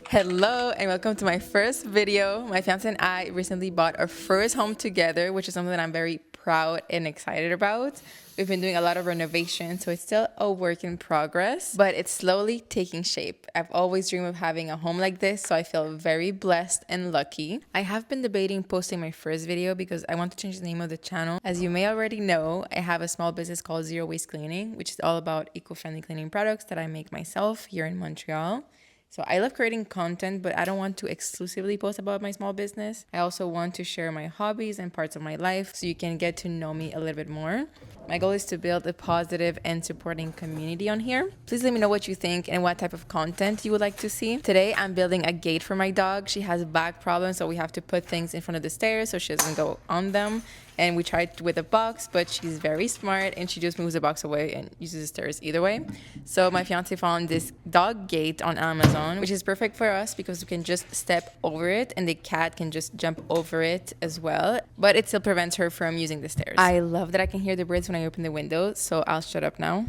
Hello and welcome to my first video. My fiance and I recently bought our first home together, which is something that I'm very proud and excited about. We've been doing a lot of renovation, so it's still a work in progress, but it's slowly taking shape. I've always dreamed of having a home like this, so I feel very blessed and lucky. I have been debating posting my first video because I want to change the name of the channel. As you may already know, I have a small business called Zero Waste Cleaning, which is all about eco-friendly cleaning products that I make myself here in Montreal. So I love creating content, but I don't want to exclusively post about my small business. I also want to share my hobbies and parts of my life so you can get to know me a little bit more. My goal is to build a positive and supporting community on here. Please let me know what you think and what type of content you would like to see. Today, I'm building a gate for my dog. She has back problems, so we have to put things in front of the stairs so she doesn't go on them. And we tried with a box, but she's very smart and she just moves the box away and uses the stairs either way. So my fiance found this dog gate on Amazon, which is perfect for us because we can just step over it and the cat can just jump over it as well. But it still prevents her from using the stairs. I love that I can hear the birds when I open the window, so I'll shut up now.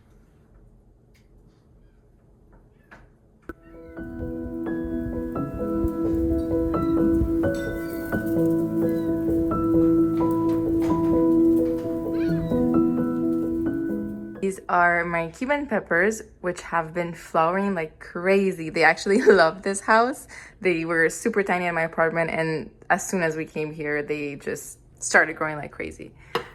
These are my Cuban peppers, which have been flowering like crazy. They actually love this house. They were super tiny in my apartment, and as soon as we came here, they just started growing like crazy.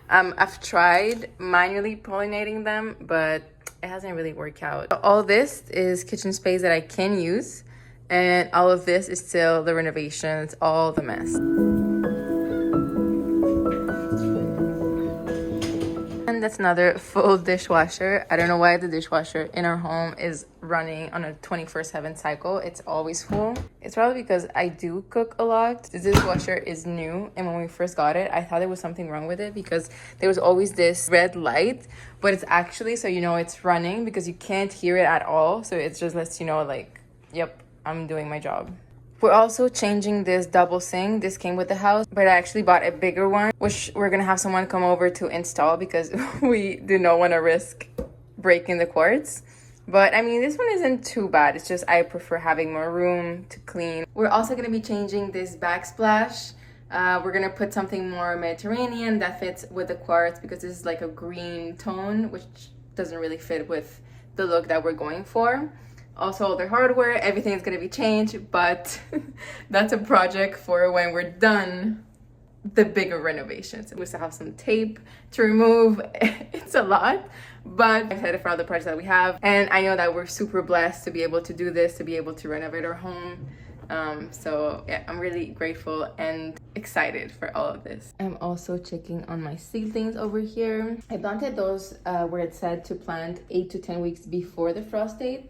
I've tried manually pollinating them, but it hasn't really worked out. All this is kitchen space that I can use, and all of this is still the renovations, all the mess. And that's another full dishwasher. I don't know why the dishwasher in our home is running on a 24/7 cycle. It's always full. It's probably because I do cook a lot. This dishwasher is new, and when we first got it, I thought there was something wrong with it because there was always this red light, but it's actually so you know it's running because you can't hear it at all. So it just lets you know like, yep, I'm doing my job. We're also changing this double sink. This came with the house, but I actually bought a bigger one, which we're gonna have someone come over to install because we do not want to risk breaking the quartz. But I mean, this one isn't too bad. It's just I prefer having more room to clean. We're also gonna be changing this backsplash. We're gonna put something more Mediterranean that fits with the quartz because this is like a green tone, which doesn't really fit with the look that we're going for. Also, all the hardware, everything is going to be changed, but that's a project for when we're done the bigger renovations. We still have some tape to remove. It's a lot, but I'm excited for all the projects that we have. And I know that we're super blessed to be able to do this, to be able to renovate our home. So yeah, I'm really grateful and excited for all of this. I'm also checking on my seedlings over here. I planted those where it said to plant 8 to 10 weeks before the frost date.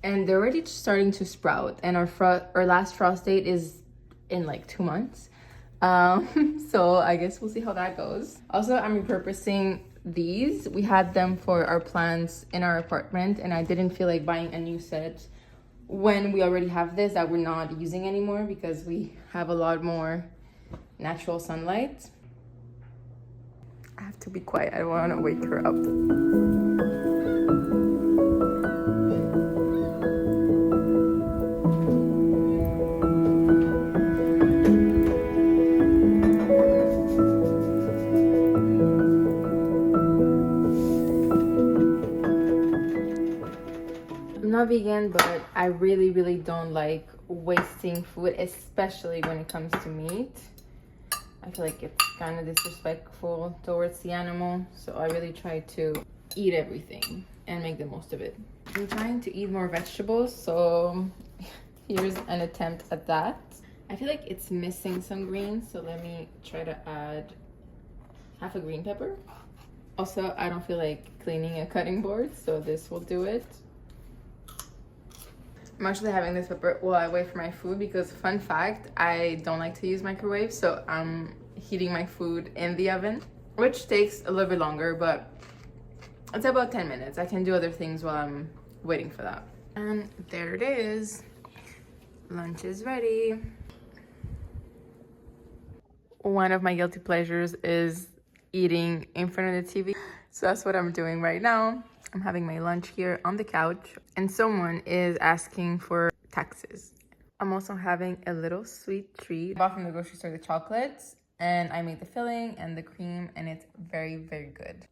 And they're already starting to sprout, and our last frost date is in like 2 months. So I guess we'll see how that goes. Also, I'm repurposing these. We had them for our plants in our apartment, and I didn't feel like buying a new set when we already have this that we're not using anymore because we have a lot more natural sunlight. I have to be quiet. I don't want to wake her up. Not vegan, but I really don't like wasting food, especially when it comes to meat. I feel like it's kind of disrespectful towards the animal, so I really try to eat everything and make the most of it. I'm trying to eat more vegetables, so here's an attempt at that. I feel like it's missing some greens, so let me try to add half a green pepper. Also, I don't feel like cleaning a cutting board, so this will do it. I'm actually having this pepper while I wait for my food because, fun fact, I don't like to use microwaves, so I'm heating my food in the oven, which takes a little bit longer, but it's about 10 minutes. I can do other things while I'm waiting for that. And there it is. Lunch is ready. One of my guilty pleasures is eating in front of the TV. So that's what I'm doing right now. I'm having my lunch here on the couch, and someone is asking for taxes. I'm also having a little sweet treat. I bought from the grocery store the chocolates, and I made the filling and the cream, and it's very, very good.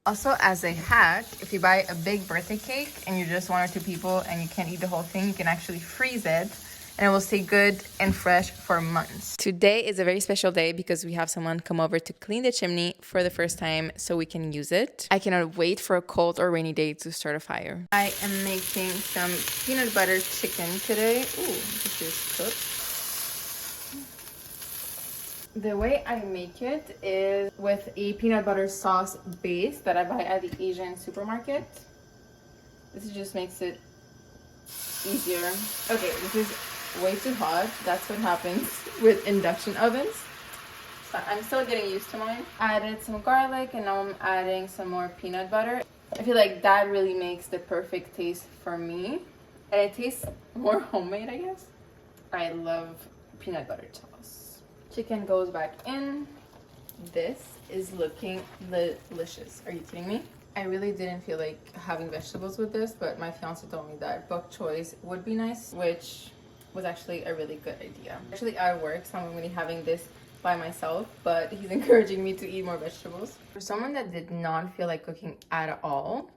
Also, as a hack, if you buy a big birthday cake and you're just 1 or 2 people and you can't eat the whole thing, you can actually freeze it and it will stay good and fresh for months. Today is a very special day because we have someone come over to clean the chimney for the first time so we can use it. I cannot wait for a cold or rainy day to start a fire. I am making some peanut butter chicken today. Ooh, this is cooked. The way I make it is with a peanut butter sauce base that I buy at the Asian supermarket. This just makes it easier. Okay, this is way too hot. That's what happens with induction ovens. So I'm still getting used to mine. I added some garlic and now I'm adding some more peanut butter. I feel like that really makes the perfect taste for me. And it tastes more homemade, I guess. I love peanut butter sauce. Chicken goes back in. This is looking delicious. Are you kidding me? I really didn't feel like having vegetables with this, but my fiance told me that bok choy would be nice, which was actually a really good idea. Actually at work, so I'm going to be having this by myself, but he's encouraging me to eat more vegetables. For someone that did not feel like cooking at all,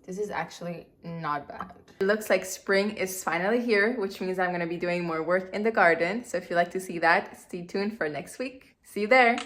this is actually not bad. It looks like spring is finally here, which means I'm gonna be doing more work in the garden. So if you'd like to see that, stay tuned for next week. See you there.